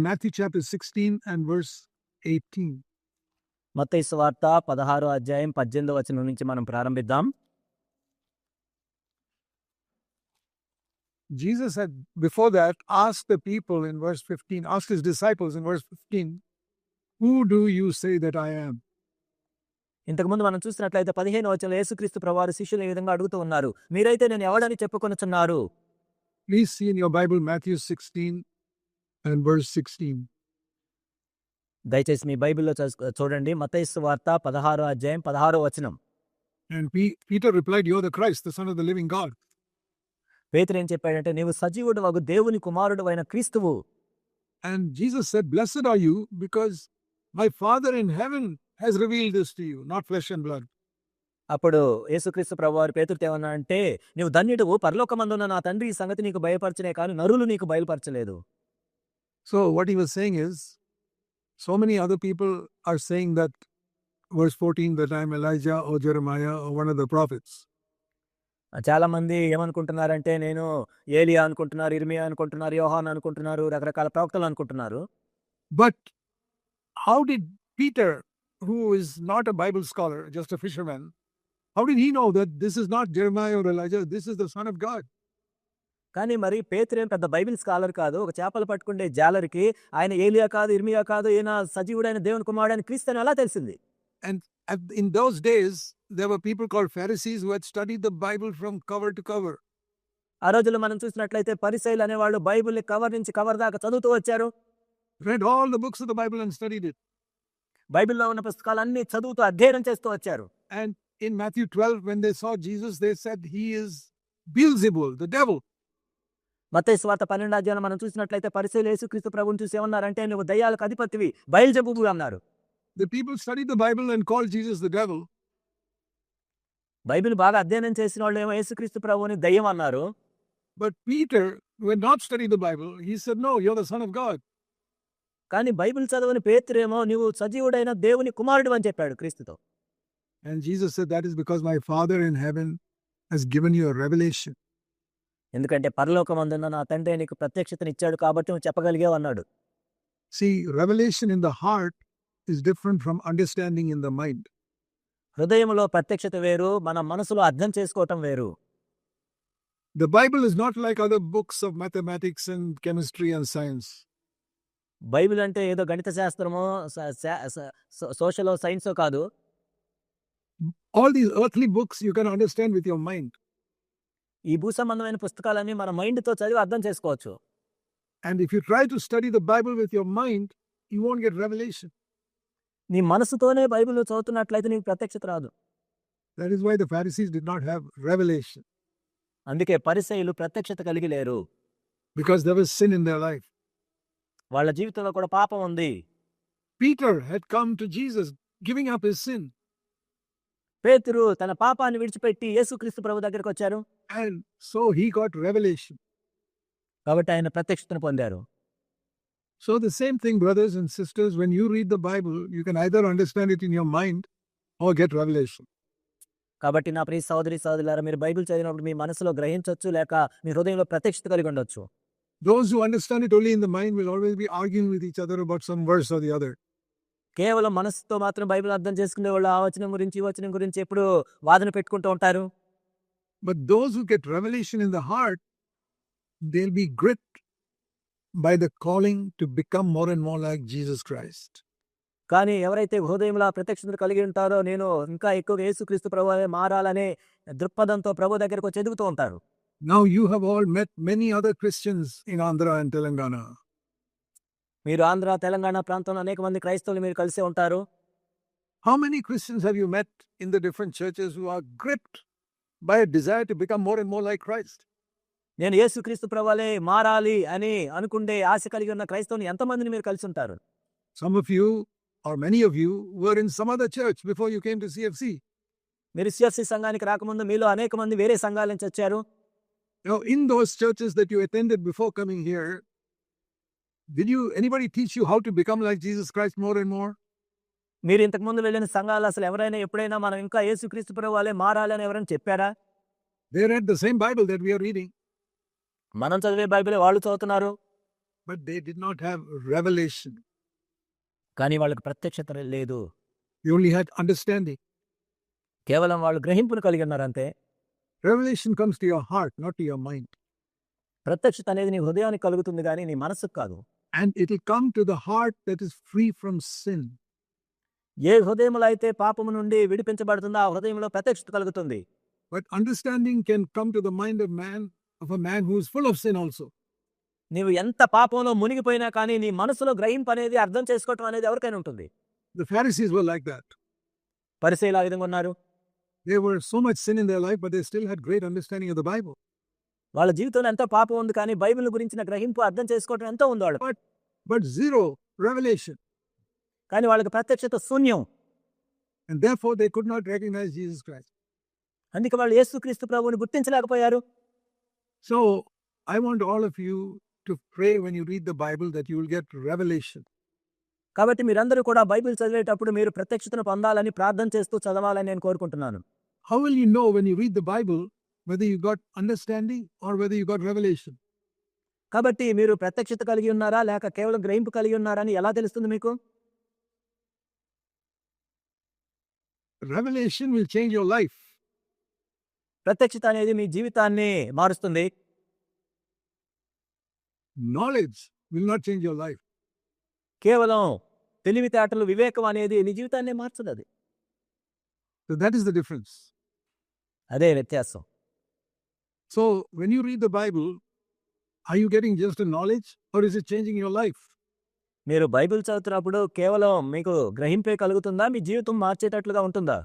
Matthew chapter 16 and verse 18. మత్తయి సువార్త 16వ అధ్యాయం 18వ వచనం నుంచి మనం ప్రారంభిద్దాం. Jesus had before that asked the people in verse 15, asked his disciples in verse 15, who do you say that I am? ఇంతకుముందు మనం చూసినట్లయితే 15వ వచనంలో యేసుక్రీస్తు ప్రభువారు శిష్యులు ఈ విధంగా అడుగుతూ ఉన్నారు, మీరైతే నేను ఎవడని చెప్పుకొనుచున్నారు? Please see in your Bible Matthew 16 and verse 16. దయచేసి మీ బైబిల్లో చూడండి. మత్తయి సువార్త 16వ అధ్యాయం 16వ వచనం. And Peter replied, "You are the Christ, the Son of the living God." పేతురు ఏం చెప్పాడంటే, నీవు సజీవుడు వగు దేవుని కుమారుడు అయిన క్రీస్తువు. And Jesus said, "Blessed are you, because my Father in heaven has revealed this to you, not flesh and blood." అప్పుడు యేసుక్రీస్తు ప్రభువారు పేతురుతో ఏమన్నా అంటే, నీవు ధన్యుడువు, పరలోకమందున్న నా తండ్రి ఈ సంగతి నీకు బయలుపరచనే కానీ నరులు నీకు బయలుపరచలేదు. So what he was saying is, so many other people are saying that, verse 14, that I'm Elijah or Jeremiah or one of the prophets. చాలా మంది ఏమనుకుంటున్నారంటే, నేను ఏలియా అనుకుంటున్నారు, ఇర్మియా అనుకుంటున్నారు, యోహాన్ అనుకుంటున్నారు, రకరకాల ప్రవక్తలు అనుకుంటున్నారు. But how did Peter, who is not a Bible scholar, just a fisherman, how did he know that this is not Jeremiah or Elijah, this is the Son of God? కానీ మరి పేతురేం పెద్ద బైబిల్ స్కాలర్ కాదు, ఒక చేపలు పట్టుకునే జాలరికి ఆయన ఏలియా కాదు, ఇర్మియా కాదు, ఈయన సజీవుడైన దేవుని కుమారుడైన క్రీస్తు అని ఎలా తెలిసింది? And in those days, there were people called Pharisees who had studied the Bible from cover to cover. ఆ రోజుల్లో మనం చూసినట్లయితే పరిసయ్యులు అనేవాళ్ళు బైబిల్ని కవర్ నుంచి కవర్ దాకా చదువుతూ వచ్చారు. Read all the books of the Bible and studied it. బైబిల్లో ఉన్న పుస్తకాలన్నీ చదువుతూ అధ్యయనం చేస్తూ వచ్చారు. And in Matthew 12, when they saw Jesus, they said, he is Beelzebul, the devil. మత్తయి సువార్త 12వ అధ్యాయంలో మనం చూసినట్లయితే పరిసయ్యులు యేసుక్రీస్తు ప్రభువుని చూసి ఏమన్నారంటే, నువ్వు దయ్యాలకు అధిపతివి, బయల్జెబూబు అన్నారు. The people studied the Bible and called Jesus the devil. Bible బాగా అధ్యయనం చేసిన వాళ్ళు ఏమో యేసుక్రీస్తు ప్రభువుని దయ్యం అన్నారు. But Peter, who had not studied the Bible, he said, no, you're the Son of God. కానీ బైబిల్ చదవని పేతురేమో నువ్వు సజీవుడైన దేవుని కుమారుడు అని చెప్పాడు క్రీస్తుతో. And Jesus said, that is because my Father in heaven has given you a revelation. ఎందుకంటే పరలోకమందున్న నా తండ్రి నీకు ప్రత్యక్షతనిచ్చాడు కాబట్టి నువ్వు చెప్పగలిగావు అన్నాడు. See, revelation in the heart is different from understanding in the mind. హృదయంలో ప్రత్యక్షత వేరు, మన మనసులో అర్థం చేసుకోవటం వేరు. The Bible is not like other books of mathematics and chemistry and science. Bible అంటే ఏదో గణిత శాస్త్రమో సోషల్ సైన్సో కాదు. All these earthly books you can understand with your mind. ఈ భూ సంబంధమైన పుస్తకాలన్నీ మన మైండ్తో చదివి అర్థం చేసుకోవచ్చు. And if you try to study the Bible with your mind, you won't get revelation. నీ మనసుతోనే బైబిల్ చదువుతున్నట్లయితే నీకు ప్రత్యక్షత రాదు. That is why the Pharisees did not have revelation. అందుకే పరిసయ్యులు ప్రత్యక్షత కలిగి లేరు. Because there was sin in their life. వాళ్ళ జీవితంలో కూడా పాపం ఉంది. Peter had come to Jesus giving up his sin. పేతురు తన పాపాన్ని విడిచిపెట్టి యేసుక్రీస్తు ప్రభు దగ్గరికి వచ్చారు. And so he got revelation. కాబట్టి ఆయన ప్రత్యక్షతను పొందారు. So the same thing, brothers and sisters, when you read the Bible, you can either understand it in your mind or get revelation. కాబట్టి నా ప్రియ సహోదరి సహోదరులారా, మీరు బైబిల్ చదివినప్పుడు మీ మనసులో గ్రహించవచ్చు, లేక మీ హృదయంలో ప్రత్యక్షత కలిగి ఉండొచ్చు. Those who understand it only in the mind will always be arguing with each other about some verse or the other. కేవలం మనసుతో మాత్రం బైబిల్ అర్థం చేసుకునే వాళ్ళు ఆ వచనం గురించి ఈ వచనం గురించి ఎప్పుడు వాదన పెట్టుకుంటూ ఉంటారు. But those who get revelation in the heart, they'll be gripped by the calling to become more and more like Jesus Christ. కానీ ఎవరైతే హృదయంలో ప్రత్యక్షతను కలిగి ఉంటారో, నేను ఇంకా ఎక్కువగా యేసుక్రీస్తు ప్రభువే మారాలనే దృక్పథంతో ప్రభు దగ్గరకు వచ్చి ఎదుగుతూ ఉంటారు. Now you have all met many other Christians in Andhra and Telangana. మీరు ఆంధ్ర తెలంగాణ ప్రాంతంలో అనేక మంది క్రైస్తవులు మీరు కలిసే ఉంటారు. How many Christians have you met in the different churches who are gripped by a desire to become more and more like Christ? నేను యేసుక్రీస్తు ప్రభువే మారాలి అని అనుకుండే ఆశ కలిగి ఉన్న క్రైస్తవుని ఎంతమందిని మీరు కలిసి ఉంటారు? Some of you or many of you were in some other church before you came to CFC. మీరు సిఎఫ్సి సంఘానికి రాకముందు మీలో అనేక మంది వేరే సంఘాల నుంచి వచ్చారు. Now, in those churches that you attended before coming here, did anybody teach you how to become like Jesus Christ more and more? మీరు ఇంతకు ముందు వెళ్ళిన సంఘాలు అసలు ఎవరైనా ఎప్పుడైనా మనం ఇంకా యేసుక్రీస్తు ప్రభువే మారాలి అని ఎవరైనా చెప్పారా? They read the same Bible that we are reading. మనం చదివే బైబిల్ వాళ్ళు చదువుతున్నారు. but they did not have revelation. కానీ వాళ్ళకి ప్రత్యక్షత లేదు. They only had understanding. కేవలం వాళ్ళు గ్రహింపును కలిగి ఉన్నారు అంతే. Revelation comes to your heart, not to your mind. ప్రత్యక్షత అనేది నీ హృదయానికి కలుగుతుంది కానీ నీ మనసుకు కాదు. And it will come to the heart that is free from sin. ఏ హృదయములో అయితే పాపము నుండి విడిపించబడుతుందో ఆ హృదయంలో ప్రత్యక్షత కలుగుతుంది. But understanding can come to the mind of a man who is full of sin also. నీవు ఎంత పాపంలో మునిగిపోయినా కానీ నీ మనసులో గ్రహింపు అనేది అర్థం చేసుకోవటం అనేది ఎవరికైనా ఉంటుంది. The Pharisees were like that. పరిసయ్యులు ఆ విధంగా ఉన్నారు. There were so much sin in their life, but they still had great understanding of the Bible. వాళ్ళ జీవితంలో ఎంతో పాపం ఉంది కానీ బైబిల్ గురించిన గ్రహింపు అర్థం చేసుకోవటం ఎంతో ఉంది వాళ్ళు. But zero revelation. కానీ వాళ్ళకి ప్రత్యక్షత శూన్యం. And therefore they could not recognize Jesus Christ. అందుకే వాళ్ళు యేసుక్రీస్తు ప్రభువుని గుర్తించలేకపోయారు. So I want all of you to pray when you read the Bible that you will get revelation. కాబట్టి మీరందరూ కూడా బైబిల్ చదివేటప్పుడు మీరు ప్రత్యక్షతను పొందాలని ప్రార్థన చేస్తూ చదవాలని నేను కోరుకుంటున్నాను. How will you know when you read the Bible whether you got understanding or whether you got revelation? కాబట్టి మీరు ప్రత్యక్షత కలిగి ఉన్నారా లేక కేవలం గ్రహింపు కలిగి ఉన్నారా అని ఎలా తెలుస్తుంది మీకు? Revelation will change your life. ప్రత్యక్షత అనేది మీ జీవితాన్ని మారుస్తుంది. Knowledge will not change your life. కేవలం తెలివితేటలు వివేకం అనేది నీ జీవితాన్ని మార్చదు. అది So that is the difference. అదే వ్యత్యాసం. So when you read the Bible, are you getting just a knowledge or is it changing your life? మీరు బైబిల్ చదువుతున్నప్పుడు కేవలం మీకు గ్రహింపే కలుగుతుందా మీ జీవితం మార్చేటట్లుగా ఉంటుందా?